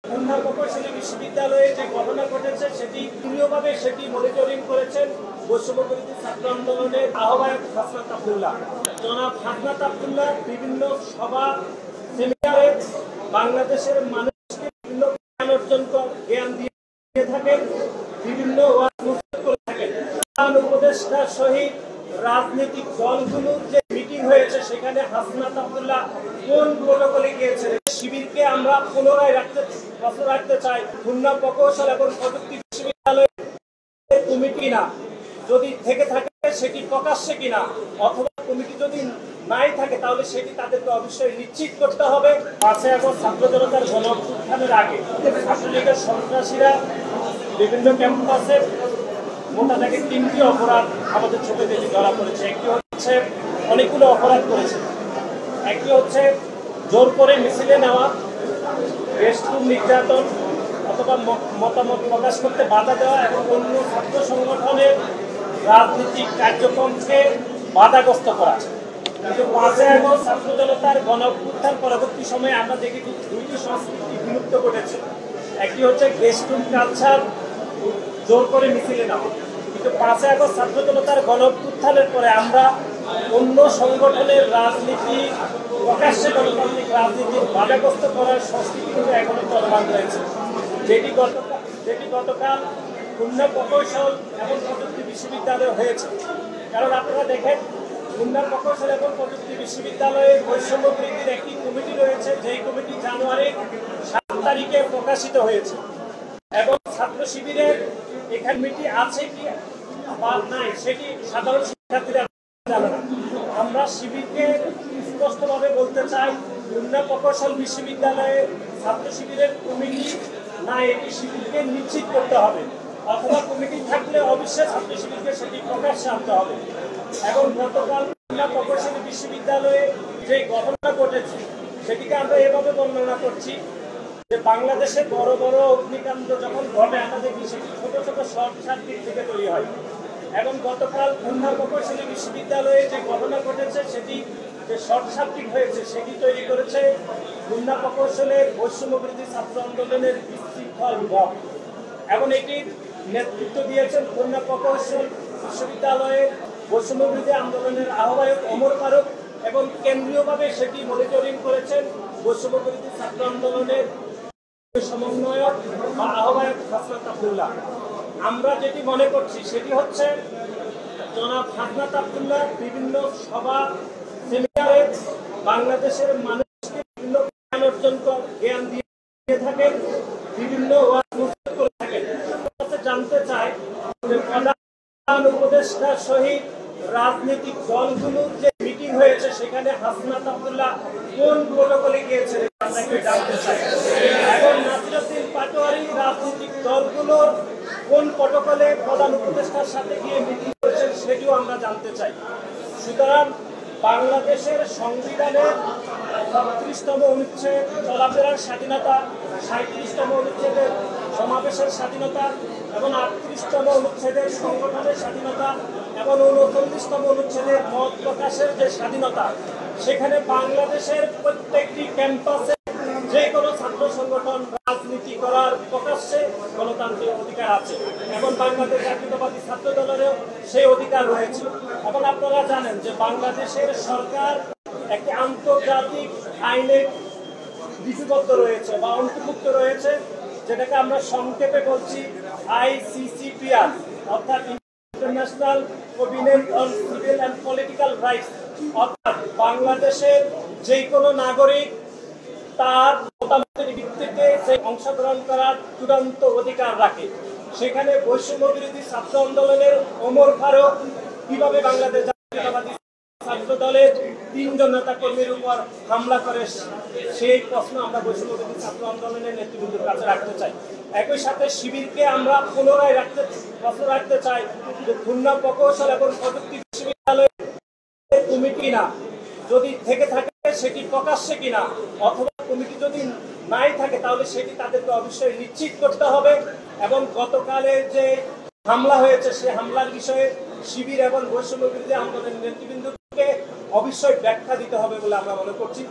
খুলনা প্রকৌশলী বিশ্ববিদ্যালয়ে যে ঘটনা ঘটেছে সেটি দৃঢ়ভাবে মনিটরিং করেছেন বৈষম্যবিরোধী ছাত্র আন্দোলনের আহ্বায়ক হাসনাত আব্দুল্লাহ। জনাব হাসনাত আব্দুল্লাহ বিভিন্ন সভা সেমিনারে বাংলাদেশের মানুষকে বিভিন্ন জ্ঞান অর্জন জ্ঞান দিয়ে থাকেন, বিভিন্ন করে থাকেন। উপদেষ্টা সহিত রাজনৈতিক দলগুলোর যে মিটিং হয়েছে সেখানে হাসনাত আব্দুল্লাহ কোন প্রোটোকলে গিয়েছেন? শিবিরকে আমরা পুনরায় রাখতে চাই। খুলনা প্রকৌশল এবং প্রযুক্তি বিশ্ববিদ্যালয়ের কমিটি না, যদি থেকে থাকে সেটি প্রকাশ্যে কিনা, অথবা কমিটি যদি নাই থাকে তাহলে সেটি তাদেরকে অবশ্যই নিশ্চিত করতে হবে। 5 আগস্ট ছাত্র জনতার গণ-অভ্যুত্থানের আগে ছাত্রলীগের সন্ত্রাসীরা বিভিন্ন ক্যাম্পাসে মোটামুটি 3টি অপরাধ আমাদের চোখে দেখে ধরা পড়েছে। একটি হচ্ছে অনেকগুলো অপরাধ করেছে। একটি হচ্ছে জোর করে মিছিলে নেওয়া, রেস্টরুম নির্যাতন অথবা মতামত প্রকাশ করতে বাধা দেওয়া এবং অন্য ছাত্র সংগঠনের রাজনৈতিক কার্যক্রমকে বাধাগ্রস্ত করা। কিন্তু 5 আগস্ট ছাত্র জনতার গণ-অভ্যুত্থান পরবর্তী সময়ে আমরা দেখি 2টি সংস্কৃতি বিলুপ্ত ঘটেছে। একটি হচ্ছে রেস্টরুম কালচার, জোর করে মিছিলে নেওয়া। কিন্তু 5 আগস্ট ছাত্র জনতার গণ-অভ্যুত্থানের পরে আমরা অন্য সংগঠনের রাজনীতি, প্রকাশ্যে গণতান্ত্রিক রাজনীতির বাধাগ্রস্ত করার সংস্কৃতি কিন্তু এখনো চলমান রয়েছে, যেটি গতকাল খুলনা প্রকৌশল এবং প্রযুক্তি বিশ্ববিদ্যালয়ে হয়েছে। কারণ আপনারা দেখেন, খুলনা প্রকৌশল এবং প্রযুক্তি বিশ্ববিদ্যালয়ে বৈষম্য বৃদ্ধির একটি কমিটি রয়েছে, যেই কমিটি জানুয়ারির 7 তারিখে প্রকাশিত হয়েছে এবং ছাত্র শিবিরের এখানে কমিটি আছে কি বা নাই সেটি সাধারণ শিক্ষার্থীরা জানে না। আমরা শিবিরকে স্পষ্টভাবে বলতে চাই, খুলনা প্রকৌশল বিশ্ববিদ্যালয়ে ছাত্র শিবিরের কমিটি নাই, এটি শিবিরকে নিশ্চিত করতে হবে, অথবা কমিটি থাকলে অবশ্যই ছাত্র শিবিরকে সেটি প্রকাশ্যে আনতে হবে। এবং গতকাল খুলনা প্রকৌশলী বিশ্ববিদ্যালয়ে যে ঘটনা ঘটেছে সেটিকে আমরা এভাবে বর্ণনা করছি যে বাংলাদেশে বড় বড় অগ্নিকাণ্ড যখন ঘটে আমরা দেখি সেটি ছোট ছোট শর্ট সার্কিট থেকে তৈরি হয়। এবং গতকাল খুলনা প্রকৌশলী বিশ্ববিদ্যালয়ে যে ঘটনা ঘটেছে সেটি যে শর্ট সার্কিট হয়েছে সেটি তৈরি করেছে খুলনা প্রকৌশলের বৈষম্যবিরোধী ছাত্র আন্দোলনের বিশৃঙ্খল বিভাগ। এবং এটির নেতৃত্ব দিয়েছেন খুলনা প্রকৌশল বিশ্ববিদ্যালয়ের বৈষম্যবিরোধী আন্দোলনের আহ্বায়ক ওমর ফারুক, এবং কেন্দ্রীয়ভাবে সেটি মনিটরিং করেছেন বৈষম্যবিরোধী ছাত্র আন্দোলনের সমন্বয়ক বা আহ্বায়ক হাসনাত আব্দুল্লাহ। আমরা যেটি মনে করছি সেটি হচ্ছে জনাব হাসনাত আব্দুল্লাহ বিভিন্ন সভা সেমিনারে বাংলাদেশের মানুষকে বিভিন্ন জ্ঞান অর্জন জ্ঞান দিয়ে থাকেন, বিভিন্ন করে থাকেন। জানতে চাই যে প্রধান উপদেষ্টা সহিত রাজনৈতিক দলগুলোর যে মিটিং হয়েছে সেখানে হাসনাত আব্দুল্লাহ কোন প্রোটোকলে গিয়েছেন জানতে চাই, এবং নাসিরউদ্দিন পাটোয়ারি রাজনৈতিক দলগুলোর কোন প্রোটোকলে প্রধান উপদেষ্টার সাথে গিয়ে মিটিং করেছেন সেটিও আমরা জানতে চাই। সুতরাং বাংলাদেশের সংবিধানের ৩৬তম অনুচ্ছেদ চলাফেরার স্বাধীনতা, ৩৭তম অনুচ্ছেদের সমাবেশের স্বাধীনতা এবং ৩৮তম অনুচ্ছেদের সংগঠনের স্বাধীনতা এবং ৩৯তম অনুচ্ছেদের মত প্রকাশের যে স্বাধীনতা, সেখানে বাংলাদেশের প্রত্যেকটি ক্যাম্পাসে যে কোনো ছাত্র সংগঠন রাজনীতি করার প্রকাশ্যে গণতান্ত্রিক অধিকার আছে এবং বাংলাদেশ জাতীয়তাবাদী ছাত্র দলেরও সেই অধিকার রয়েছে। এবং আপনারা জানেন যে বাংলাদেশের সরকার একটি আন্তর্জাতিক আইনে লিপিবদ্ধ রয়েছে বা অন্তর্ভুক্ত রয়েছে, যেটাকে আমরা সংক্ষেপে বলছি ICCPR, অর্থাৎ international covenant on civil and political rights. অর্থাৎ বাংলাদেশের যে কোনো নাগরিক তার মতামতের ভিত্তিতে সেই অংশগ্রহণ করার চূড়ান্ত অধিকার রাখে। সেখানে বৈষম্য বিরোধী ছাত্র আন্দোলনের ওমর ফারুক কিভাবে বাংলাদেশ জাতীয়তাবাদী ছাত্র দলের 3 জন নেতা কর্মীর উপর হামলা করে, সেই প্রশ্ন আমরা বৈষম্য বিরোধী ছাত্র আন্দোলনের নেতৃবৃন্দের কাছে রাখতে চাই। একই সাথে শিবিরকে আমরা পুনরায় রাখতে চাই যে খুলনা প্রকৌশল এবং প্রযুক্তি বিশ্ববিদ্যালয়ের কমিটি না, যদি থেকে থাকে সেটি প্রকাশ্যে কিনা, অথবা কমিটি যদি নাই থাকে তাহলে সেটি তাদেরকে অবশ্যই নিশ্চিত করতে হবে। এবং গতকালের যে হামলা হয়েছে সেই হামলার বিষয়ে শিবির এবং বৈষম্য বিরোধী আন্দোলনের নেতৃবৃন্দকে অবশ্যই ব্যাখ্যা দিতে হবে বলে আমরা মনে করছি।